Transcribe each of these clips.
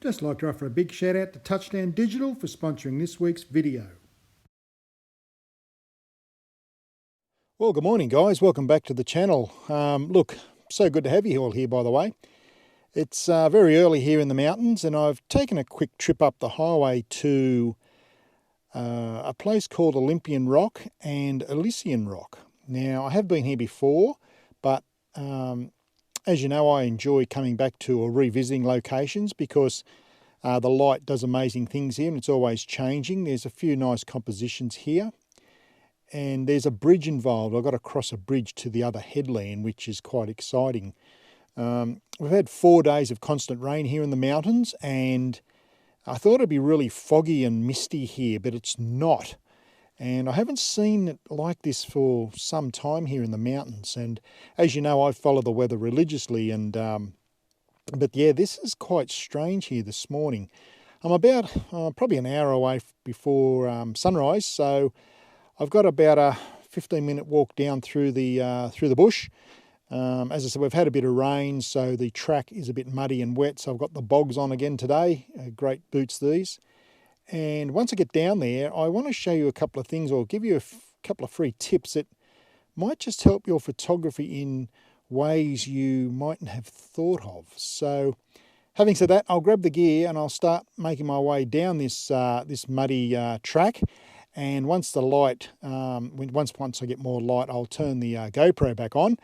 Just like to offer a big shout out to Touchdown Digital for sponsoring this week's video. Well, good morning guys, welcome back to the channel. Look, so good to have you all here by the way. It's very early here in the mountains and I've taken a quick trip up the highway to a place called Olympian Rock and Elysian Rock. Now I have been here before, but as you know, I enjoy coming back to or revisiting locations because the light does amazing things here and it's always changing. There's a few nice compositions here and there's a bridge involved. I've got to cross a bridge to the other headland, which is quite exciting. We've had 4 days of constant rain here in the mountains and I thought it'd be really foggy and misty here, but it's not. And I haven't seen it like this for some time here in the mountains. And as you know, I follow the weather religiously. And but yeah, this is quite strange here this morning. I'm about probably an hour away before sunrise, so I've got about a 15-minute walk down through the bush. As I said, we've had a bit of rain, so the track is a bit muddy and wet. So I've got the bogs on again today. Great boots these. And once I get down there, I want to show you a couple of things or give you a couple of free tips that might just help your photography in ways you mightn't have thought of. So having said that, I'll grab the gear and I'll start making my way down this muddy track. And once the light, once I get more light, I'll turn the GoPro back on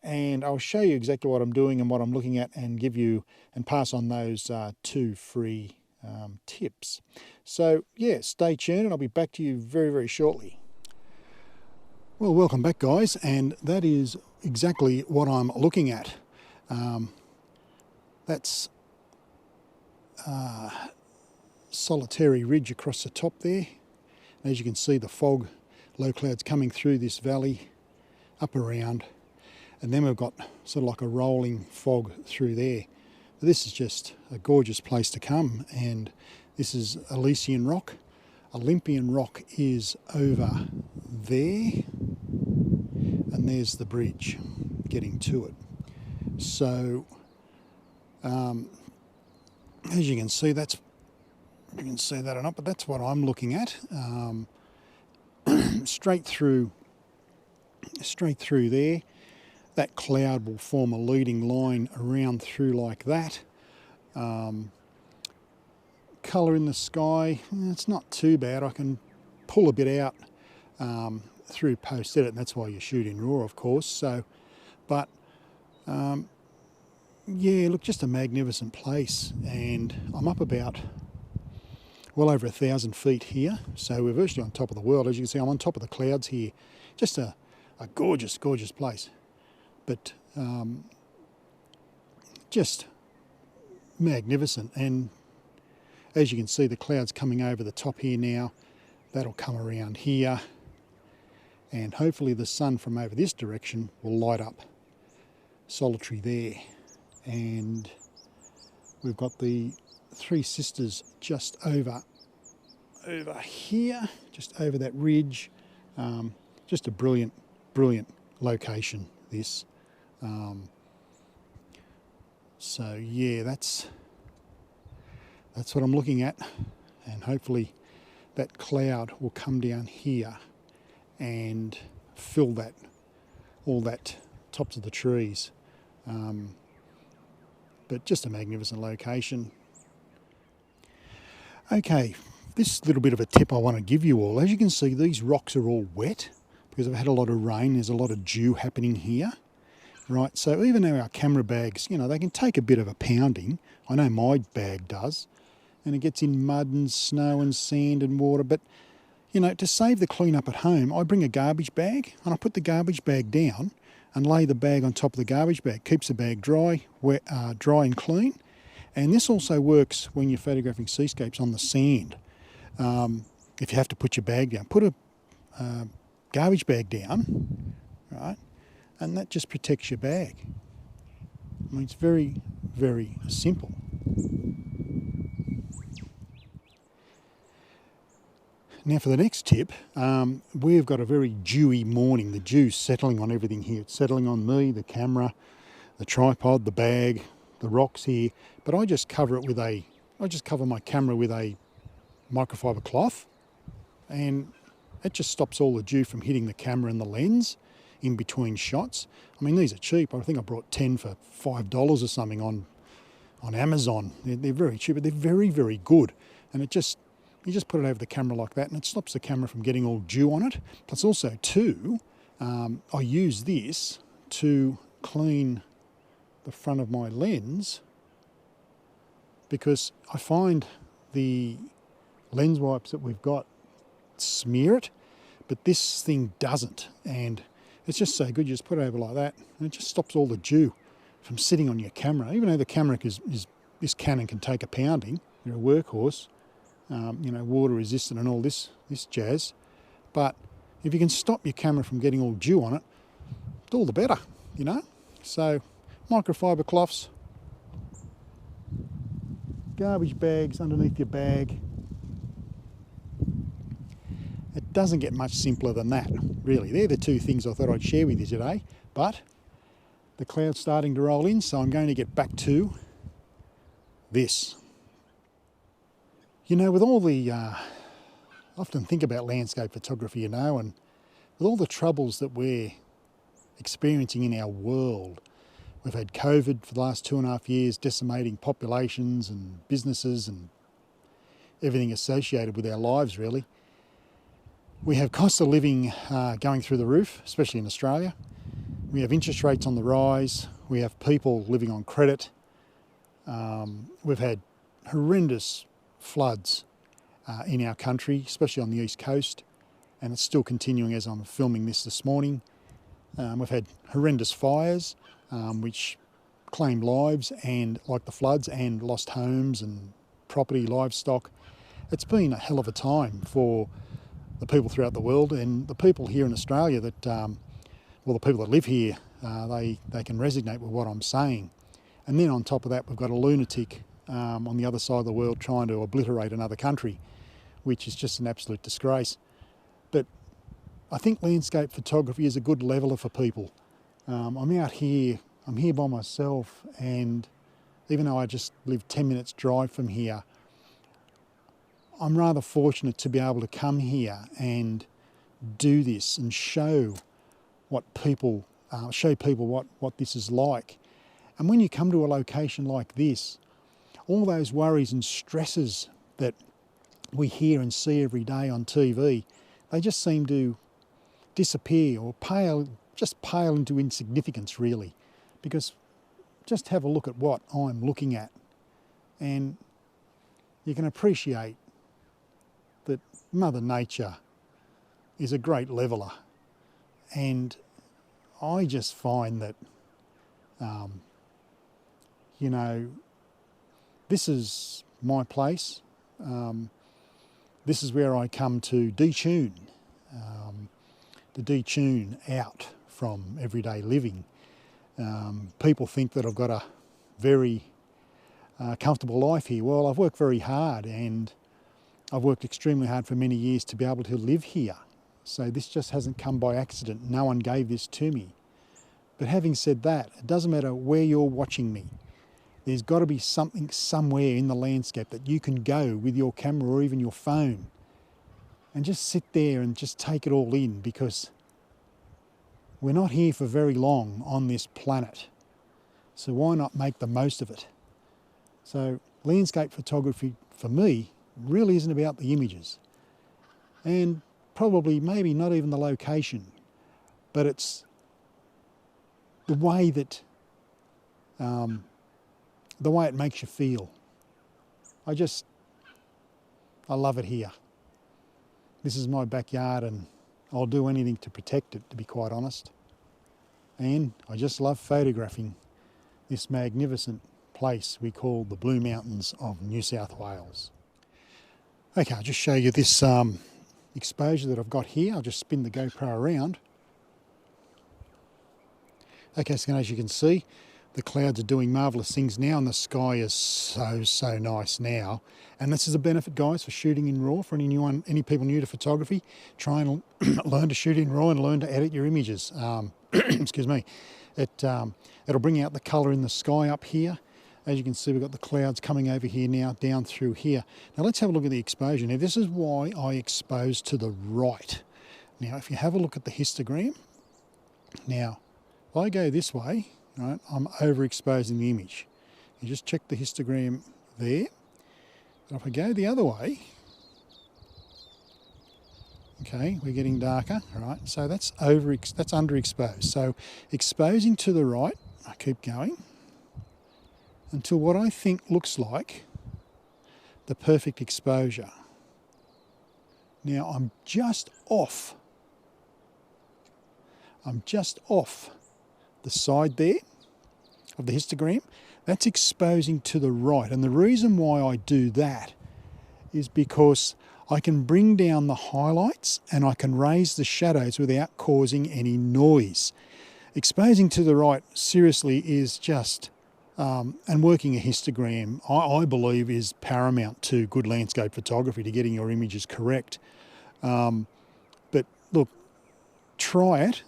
and I'll show you exactly what I'm doing and what I'm looking at and give you and pass on those 2 free tips. So yeah, stay tuned and I'll be back to you very, very shortly. Well, welcome back guys, and that is exactly what I'm looking at. That's Solitary Ridge across the top there. As you can see, the fog, low clouds coming through this valley up around, and then we've got sort of like a rolling fog through there. This is just a gorgeous place to come, and this is Elysian Rock. Olympian Rock is over there, and there's the bridge getting to it. So, as you can see, you can see that or not, but that's what I'm looking at. Straight through there. That cloud will form a leading line around through like that. Colour in the sky, it's not too bad. I can pull a bit out through post-edit, and that's why you shoot in RAW, of course. So, but yeah, look, just a magnificent place. And I'm up about well over 1,000 feet here. So we're virtually on top of the world. As you can see, I'm on top of the clouds here. Just a gorgeous, gorgeous place. But just magnificent, and as you can see, the clouds coming over the top here now. That'll come around here, and hopefully the sun from over this direction will light up Solitary there. And we've got the Three Sisters just over here, just over that ridge. Just a brilliant, brilliant location, this. So yeah, that's what I'm looking at, and hopefully that cloud will come down here and fill all that tops of the trees. But just a magnificent location. Okay, this little bit of a tip I want to give you all. As you can see, these rocks are all wet because I've had a lot of rain. There's a lot of dew happening here. Right, so even though our camera bags, you know, they can take a bit of a pounding. I know my bag does, and it gets in mud and snow and sand and water. But, you know, to save the cleanup at home, I bring a garbage bag and I put the garbage bag down and lay the bag on top of the garbage bag. Keeps the bag dry, dry and clean. And this also works when you're photographing seascapes on the sand. If you have to put your bag down, put a garbage bag down, right? And that just protects your bag. I mean, it's very, very simple. Now for the next tip, we've got a very dewy morning. The dew's settling on everything here. It's settling on me, the camera, the tripod, the bag, the rocks here. But I just cover it with a I just cover my camera with a microfiber cloth, and it just stops all the dew from hitting the camera and the lens in between shots. I mean, these are cheap. I think I brought 10 for $5 or something on Amazon. They're very cheap, but they're very, very good. And you just put it over the camera like that, and it stops the camera from getting all dew on it. Plus also too, I use this to clean the front of my lens, because I find the lens wipes that we've got smear it, but this thing doesn't, and it's just so good. You just put it over like that, and it just stops all the dew from sitting on your camera. Even though the camera this Canon can take a pounding, you're a workhorse, you know, water resistant and all this jazz, but if you can stop your camera from getting all dew on it, all the better, you know. So microfiber cloths, garbage bags underneath your bag. It doesn't get much simpler than that, really. They're the two things I thought I'd share with you today, but the cloud's starting to roll in, so I'm going to get back to this. You know, with all the, I often think about landscape photography, you know, and with all the troubles that we're experiencing in our world. We've had COVID for the last 2.5 years, decimating populations and businesses and everything associated with our lives, really. We have cost of living going through the roof, especially in Australia. We have interest rates on the rise. We have people living on credit. We've had horrendous floods in our country, especially on the east coast, and it's still continuing as I'm filming this morning. We've had horrendous fires, which claimed lives, and like the floods, and lost homes and property, livestock. It's been a hell of a time for the people throughout the world, and the people here in Australia that, well, the people that live here, they can resonate with what I'm saying. And then on top of that, we've got a lunatic on the other side of the world trying to obliterate another country, which is just an absolute disgrace. But I think landscape photography is a good leveler for people. I'm out here, I'm here by myself, and even though I just live 10 minutes drive from here, I'm rather fortunate to be able to come here and do this and show people what this is like. And when you come to a location like this, all those worries and stresses that we hear and see every day on TV, they just seem to disappear or pale into insignificance, really. Because just have a look at what I'm looking at, and you can appreciate that Mother Nature is a great leveler. And I just find that, you know, this is my place. This is where I come to detune out from everyday living. People think that I've got a very comfortable life here. Well, I've worked very hard, and I've worked extremely hard for many years to be able to live here. So this just hasn't come by accident. No one gave this to me. But having said that, it doesn't matter where you're watching me. There's got to be something somewhere in the landscape that you can go with your camera or even your phone and just sit there and just take it all in, because we're not here for very long on this planet. So why not make the most of it? So landscape photography for me really isn't about the images, and probably maybe not even the location, but it's the way that the way it makes you feel. I love it here. This is my backyard, and I'll do anything to protect it, to be quite honest. And I just love photographing this magnificent place we call the Blue Mountains of New South Wales. Okay, I'll just show you this exposure that I've got here. I'll just spin the GoPro around. Okay, so as you can see, the clouds are doing marvellous things now, and the sky is so nice now. And this is a benefit, guys, for shooting in RAW. For any people new to photography, try and learn to shoot in RAW and learn to edit your images. Excuse me. It'll bring out the colour in the sky up here. As you can see, we've got the clouds coming over here now, down through here. Now let's have a look at the exposure. Now this is why I expose to the right. Now if you have a look at the histogram, now if I go this way, right, I'm overexposing the image. You just check the histogram there. But if I go the other way, okay, we're getting darker, right? So that's underexposed. So exposing to the right, I keep going until what I think looks like the perfect exposure. Now I'm just off. I'm just off the side there of the histogram. That's exposing to the right. And the reason why I do that is because I can bring down the highlights and I can raise the shadows without causing any noise. Exposing to the right, seriously, is just, and working a histogram, I believe, is paramount to good landscape photography, to getting your images correct. But look, try it.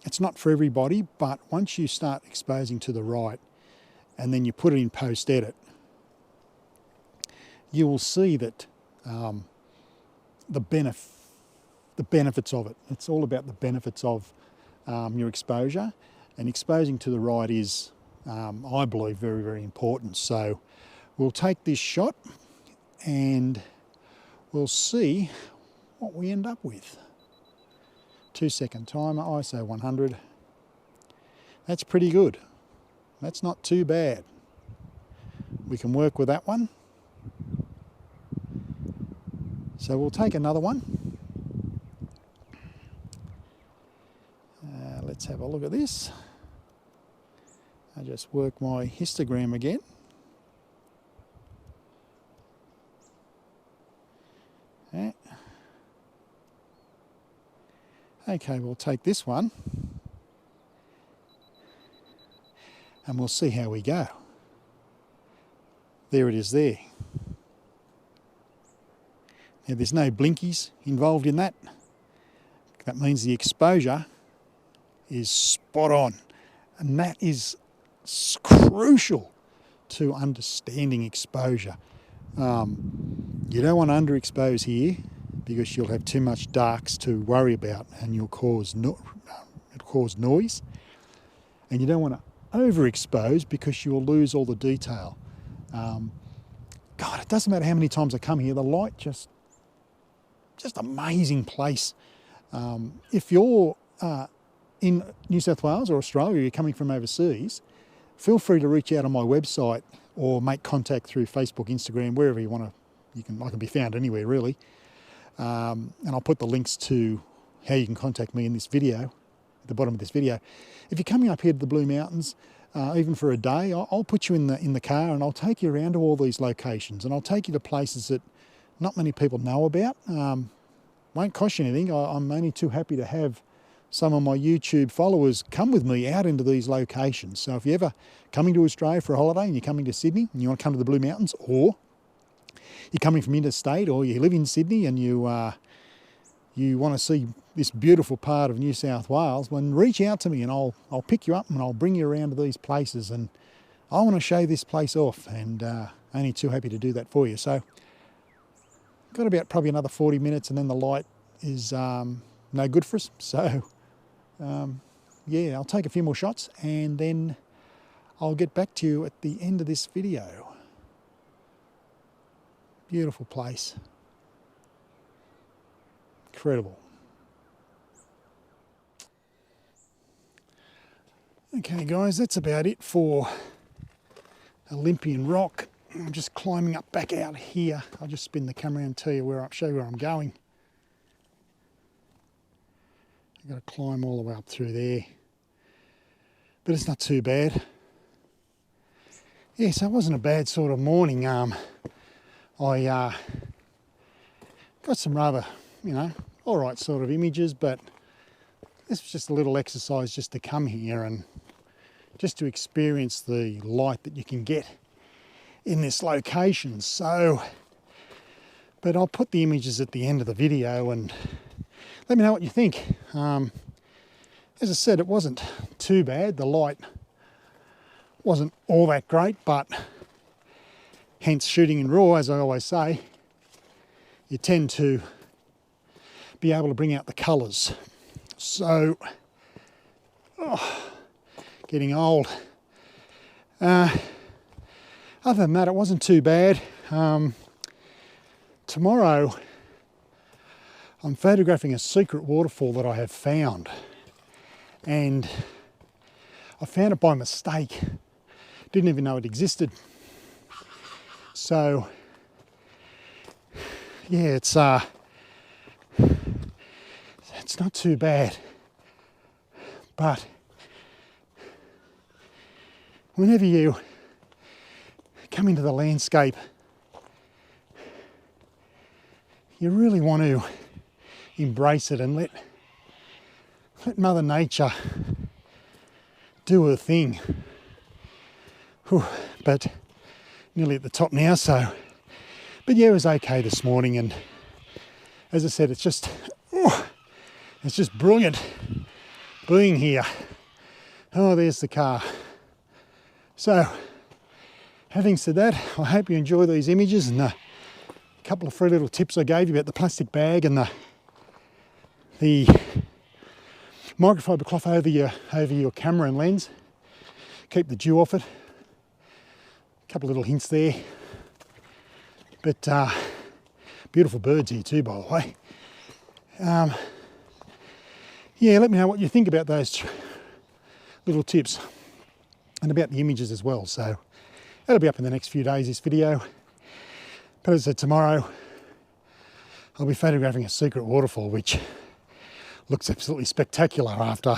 It's not for everybody, but once you start exposing to the right and then you put it in post-edit, you will see that the benefits of it. It's all about the benefits of your exposure, and exposing to the right is, I believe, very, very important. So we'll take this shot and we'll see what we end up with. 2-second timer, ISO 100. That's pretty good. That's not too bad. We can work with that one. So we'll take another one. Let's have a look at this. I just work my histogram again. Yeah. Okay, we'll take this one and we'll see how we go. There it is there. Now there's no blinkies involved in that. That means the exposure is spot on, and that is crucial to understanding exposure. You don't want to underexpose here because you'll have too much darks to worry about and you'll cause noise. And you don't want to overexpose because you'll lose all the detail. God, it doesn't matter how many times I come here, the light just amazing place. If you're in New South Wales or Australia, you're coming from overseas, feel free to reach out on my website or make contact through Facebook, Instagram, wherever you want to. I can be found anywhere really. And I'll put the links to how you can contact me in this video, at the bottom of this video. If you're coming up here to the Blue Mountains, even for a day, I'll put you in the car and I'll take you around to all these locations, and I'll take you to places that not many people know about. Won't cost you anything. I'm only too happy to have some of my YouTube followers come with me out into these locations. So if you're ever coming to Australia for a holiday and you're coming to Sydney and you want to come to the Blue Mountains, or you're coming from interstate, or you live in Sydney and you want to see this beautiful part of New South Wales, then reach out to me and I'll pick you up and I'll bring you around to these places, and I want to show this place off, and only too happy to do that for you. So got about probably another 40 minutes and then the light is no good for us. So yeah, I'll take a few more shots and then I'll get back to you at the end of this video. Beautiful place. Incredible. Okay guys, that's about it for Olympian Rock. I'm just climbing up back out here. I'll just spin the camera and show you where I'm going. I've got to climb all the way up through there, but it's not too bad. Yeah, so it wasn't a bad sort of morning. I got some rather, all right sort of images, but this was just a little exercise just to come here and just to experience the light that you can get in this location. So, but I'll put the images at the end of the video and let me know what you think. As I said, it wasn't too bad. The light Wasn't all that great, but hence shooting in RAW, as I always say, you tend to be able to bring out the colours. So, getting old. Other than that, it wasn't too bad. Tomorrow, I'm photographing a secret waterfall that I have found. And I found it by mistake. Didn't even know it existed. So, yeah, it's not too bad. But whenever you come into the landscape, you really want to embrace it and let Mother Nature do her thing. Whew, but nearly at the top now, so. But yeah, it was okay this morning, and as I said, it's just brilliant being here. Oh, there's the car. So, having said that, I hope you enjoy these images and the couple of free little tips I gave you about the plastic bag and the microfiber cloth over your camera and lens. Keep the dew off it. A couple of little hints there. But beautiful birds here too, by the way. Yeah, let me know what you think about those little tips and about the images as well. So that'll be up in the next few days, this video. But as I said, tomorrow I'll be photographing a secret waterfall, which looks absolutely spectacular after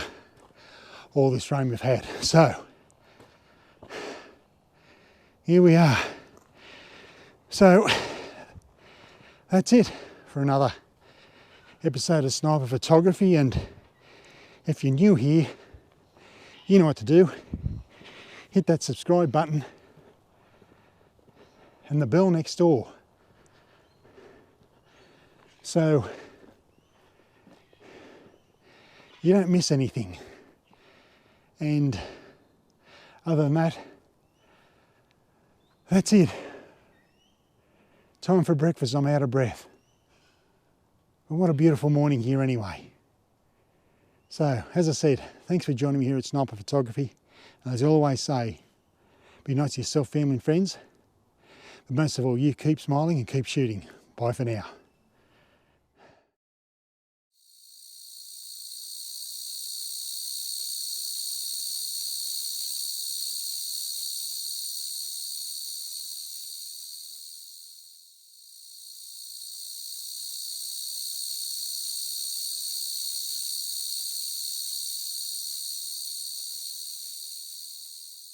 all this rain we've had. So here we are. So that's it for another episode of Sniper Photography, and if you're new here, you know what to do. Hit that subscribe button and the bell next door, so you don't miss anything. And other than that, that's it. Time for breakfast. I'm out of breath. But what a beautiful morning here anyway. So, as I said, thanks for joining me here at Sniper Photography. And as I always say, be nice to yourself, family and friends. But most of all, you keep smiling and keep shooting. Bye for now.